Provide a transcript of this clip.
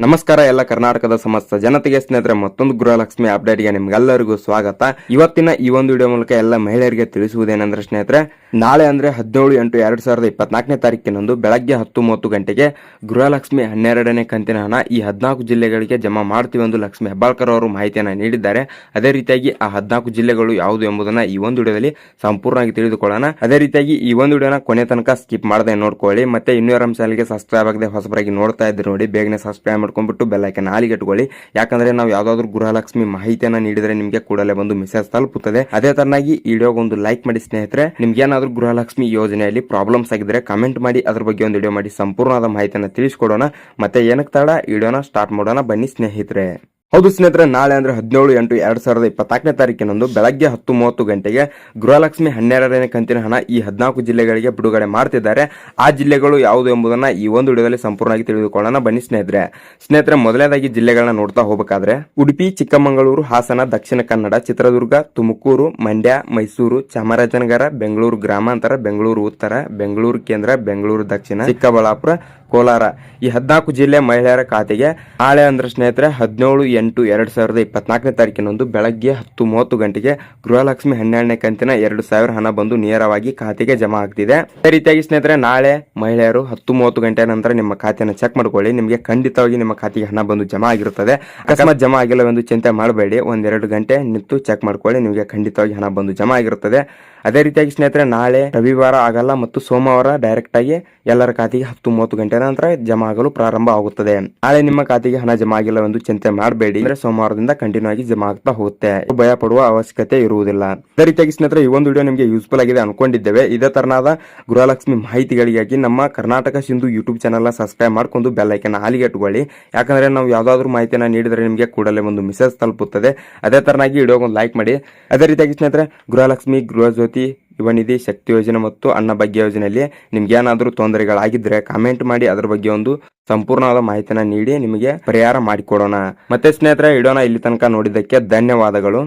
ನಮಸ್ಕಾರ ಎಲ್ಲ ಕರ್ನಾಟಕದ ಸಮಸ್ತ ಜನತೆಗೆ ಸ್ನೇಹಿತರೆ ಮತ್ತೊಂದು ಗೃಹಲಕ್ಷ್ಮಿ ಅಪ್ಡೇಟ್ಗೆ ನಿಮ್ಗೆಲ್ಲರಿಗೂ ಸ್ವಾಗತ. ಇವತ್ತಿನ ಈ ಒಂದು ವಿಡಿಯೋ ಮೂಲಕ ಎಲ್ಲ ಮಹಿಳೆಯರಿಗೆ ತಿಳಿಸುವುದೇನೆಂದ್ರೆ ಸ್ನೇಹಿತರೆ, ನಾಳೆ ಅಂದ್ರೆ 17/8/2024ನೇ ತಾರೀಕಿನಂದು ಬೆಳಗ್ಗೆ 10:30 ಗಂಟೆಗೆ ಗೃಹಲಕ್ಷ್ಮಿ 12ನೇ ಕಂತಿನ ಹಣ ಈ 14 ಜಿಲ್ಲೆಗಳಿಗೆ ಜಮಾ ಮಾಡ್ತೀವಿ ಎಂದು ಲಕ್ಷ್ಮಿ ಹೆಬ್ಬಾಳ್ಕರ್ ಅವರು ಮಾಹಿತಿಯನ್ನು ನೀಡಿದ್ದಾರೆ. ಅದೇ ರೀತಿಯಾಗಿ ಆ 14 ಜಿಲ್ಲೆಗಳು ಯಾವುದು ಎಂಬುದನ್ನ ಈ ಒಂದು ವಿಡಿಯೋದಲ್ಲಿ ಸಂಪೂರ್ಣವಾಗಿ ತಿಳಿದುಕೊಳ್ಳೋಣ. ಅದೇ ರೀತಿಯಾಗಿ ಈ ಒಂದು ವಿಡಿಯೋನ ಕೊನೆ ತನಕ ಸ್ಕಿಪ್ ಮಾಡದೆ ನೋಡ್ಕೊಳ್ಳಿ. ಮತ್ತೆ ಇನ್ನೂ ಯಾರು ನಮ್ಮ ಚಾನಲ್ಗೆ ಸಬ್ಸ್ಕ್ರೈಬ್ ಆಗದೆ ಹೊಸಬರಾಗಿ ನೋಡ್ತಾ ಇದ್ರೆ ನೋಡಿ, ಬೇಗನೆ ಸಬ್ಸ್ಕ್ರೈಬ್ ಮಾಡ್ಕೊಂಡ್ಬಿಟ್ಟು ಬೆಲ್ ಐಕಾನ್ ಆಲಿಗೆ ಇಟ್ಕೊಳ್ಳಿ. ಯಾಕಂದ್ರೆ ನಾವು ಯಾವ್ದಾದ್ರು ಗೃಹಲಕ್ಷ್ಮಿ ಮಾಹಿತಿಯನ್ನ ನೀಡಿದ್ರೆ ನಿಮ್ಗೆ ಕೂಡಲೇ ಬಂದು ಮೆಸೇಜ್ ತಲುಪುತ್ತದೆ. ಅದೇ ತರನಾಗಿ ಈ ವಿಡಿಯೋಗೆ ಒಂದು ಲೈಕ್ ಮಾಡಿ ಸ್ನೇಹಿತರೆ. ನಿಮ್ಗೆ ಏನಾದ್ರು ಗೃಹಲಕ್ಷ್ಮಿ ಯೋಜನೆಯಲ್ಲಿ ಪ್ರಾಬ್ಲಮ್ಸ್ ಆಗಿದ್ರೆ ಕಮೆಂಟ್ ಮಾಡಿ, ಅದ್ರ ಬಗ್ಗೆ ಒಂದು ವಿಡಿಯೋ ಮಾಡಿ ಸಂಪೂರ್ಣವಾದ ಮಾಹಿತಿಯನ್ನು ತಿಳಿಸ್ಕೊಡೋಣ. ಮತ್ತೆ ಏನಕ್ಕೆ ತಡ, ವಿಡಿಯೋನ ಸ್ಟಾರ್ಟ್ ಮಾಡೋಣ ಬನ್ನಿ ಸ್ನೇಹಿತರೆ. ಹೌದು ಸ್ನೇಹಿತರೆ, ನಾಳೆ ಅಂದ್ರೆ 17/8/2024ನೇ ತಾರೀಕಿನಂದು ಬೆಳಗ್ಗೆ 10:30 ಗಂಟೆಗೆ ಗೃಹಲಕ್ಷ್ಮಿ 12ನೇ ಕಂತಿನ ಹಣ ಈ 14 ಜಿಲ್ಲೆಗಳಿಗೆ ಬಿಡುಗಡೆ ಮಾಡ್ತಿದ್ದಾರೆ. ಆ ಜಿಲ್ಲೆಗಳು ಯಾವುದು ಎಂಬುದನ್ನ ಈ ಒಂದು ವಿಡಿಯೋದಲ್ಲಿ ಸಂಪೂರ್ಣವಾಗಿ ತಿಳಿದುಕೊಳ್ಳೋಣ ಬನ್ನಿ ಸ್ನೇಹಿತರೆ. ಮೊದಲನೇದಾಗಿ ಜಿಲ್ಲೆಗಳನ್ನ ನೋಡ್ತಾ ಹೋಗಬೇಕಾದ್ರೆ ಉಡುಪಿ, ಚಿಕ್ಕಮಗಳೂರು, ಹಾಸನ, ದಕ್ಷಿಣ ಕನ್ನಡ, ಚಿತ್ರದುರ್ಗ, ತುಮಕೂರು, ಮಂಡ್ಯ, ಮೈಸೂರು, ಚಾಮರಾಜನಗರ, ಬೆಂಗಳೂರು ಗ್ರಾಮಾಂತರ, ಬೆಂಗಳೂರು ಉತ್ತರ, ಬೆಂಗಳೂರು ಕೇಂದ್ರ, ಬೆಂಗಳೂರು ದಕ್ಷಿಣ, ಚಿಕ್ಕಬಳ್ಳಾಪುರ, ಕೋಲಾರ ಈ 14 ಜಿಲ್ಲೆ ಮಹಿಳೆಯರ ಖಾತೆಗೆ ನಾಳೆ ಅಂದ್ರೆ ಸ್ನೇಹಿತರೆ 17/8/2024ನೇ ತಾರೀಕಿನಂದು ಬೆಳಗ್ಗೆ 10:30 ಗಂಟೆಗೆ ಗೃಹಲಕ್ಷ್ಮಿ 12ನೇ ಕಂತಿನ 2,000 ಹಣ ಬಂದು ನೇರವಾಗಿ ಖಾತೆಗೆ ಜಮಾ ಆಗ್ತಿದೆ. ಅದೇ ರೀತಿಯಾಗಿ ಸ್ನೇಹಿತರೆ, ನಾಳೆ ಮಹಿಳೆಯರು 10:30 ಗಂಟೆ ನಂತರ ನಿಮ್ಮ ಖಾತೆಯನ್ನು ಚೆಕ್ ಮಾಡ್ಕೊಳ್ಳಿ. ನಿಮಗೆ ಖಂಡಿತವಾಗಿ ನಿಮ್ಮ ಖಾತೆಗೆ ಹಣ ಬಂದು ಜಮಾ ಆಗಿರುತ್ತದೆ. ಅಕಸ್ಮಾತ್ ಜಮಾ ಆಗಿಲ್ಲವೆಂದು ಚಿಂತೆ ಮಾಡಬೇಡಿ, 1-2 ಗಂಟೆ ನಿಂತು ಚೆಕ್ ಮಾಡ್ಕೊಳ್ಳಿ, ನಿಮಗೆ ಖಂಡಿತವಾಗಿ ಹಣ ಬಂದು ಜಮಾ ಆಗಿರುತ್ತದೆ. ಅದೇ ರೀತಿಯಾಗಿ ಸ್ನೇಹಿತರೆ, ನಾಳೆ ರವಿವಾರ ಆಗಲ್ಲ ಮತ್ತು ಸೋಮವಾರ ಡೈರೆಕ್ಟ್ ಆಗಿ ಎಲ್ಲರ ಖಾತೆಗೆ 10:30 ಗಂಟೆ ನಂತರ ಜಮಾ ಆಗಲು ಪ್ರಾರಂಭ ಆಗುತ್ತದೆ. ನಾಳೆ ನಿಮ್ಮ ಖಾತೆಗೆ ಹಣ ಜಮಾ ಆಗಿಲ್ಲವೆಂದು ಚಿಂತೆ ಮಾಡಬೇಡಿ, ಅಂದ್ರೆ ಸೋಮವಾರದಿಂದ ಕಂಟಿನ್ಯೂ ಆಗಿ ಜಮಾ ಆಗ್ತಾ ಹೋಗುತ್ತೆ, ಭಯ ಪಡುವ ಅವಶ್ಯಕತೆ ಇರುವುದಿಲ್ಲ. ಅದೇ ರೀತಿಯಾಗಿ ಸ್ನೇಹಿತರೆ, ಈ ಒಂದು ವಿಡಿಯೋ ನಿಮಗೆ ಯೂಸ್ಫುಲ್ ಆಗಿದೆ ಅನ್ಕೊಂಡಿದ್ದೇವೆ. ಇದೇ ತರನಾದ ಗೃಹಲಕ್ಷ್ಮಿ ಮಾಹಿತಿಗಳಿಗಾಗಿ ನಮ್ಮ Karnataka Sindhu YouTube channel subscribe ಮಾಡ್ಕೊಂಡು ಬೆಲ್ ಐಕಾನ್ ಆಲಿಗೆ ಇಟ್ಕೊಳ್ಳಿ. ಯಾಕಂದ್ರೆ ನಾವು ಯಾವ್ದಾದ್ರು ಮಾಹಿತಿನ ನೀಡಿದ್ರೆ ನಿಮಗೆ ಕೂಡಲೇ ಒಂದು ಮೆಸೇಜ್ ತಲುಪುತ್ತದೆ. ಅದೇ ತರನಾಗಿ ವಿಡಿಯೋಗೆ ಒಂದು ಲೈಕ್ ಮಾಡಿ. ಅದೇ ರೀತಿಯಾಗಿ ಸ್ನೇಹಿತರೆ, ಗೃಹಲಕ್ಷ್ಮಿ, ಗೃಹಜ್ಯೋತಿ, ಯುವ ನಿಧಿ, ಶಕ್ತಿ ಯೋಜನೆ ಮತ್ತು ಅನ್ನ ಭಾಗ್ಯ ಯೋಜನೆಯಲ್ಲಿ ನಿಮ್ಗೆ ಏನಾದರೂ ತೊಂದರೆಗಳಾಗಿದ್ರೆ ಕಾಮೆಂಟ್ ಮಾಡಿ, ಅದ್ರ ಬಗ್ಗೆ ಒಂದು ಸಂಪೂರ್ಣವಾದ ಮಾಹಿತಿನ ನೀಡಿ ನಿಮಗೆ ಪರಿಹಾರ ಮಾಡಿಕೊಡೋಣ. ಮತ್ತೆ ಸ್ನೇಹಿತರೆ, ವಿಡಿಯೋನ ಇಲ್ಲಿ ತನಕ ನೋಡಿದ್ದಕ್ಕೆ ಧನ್ಯವಾದಗಳು.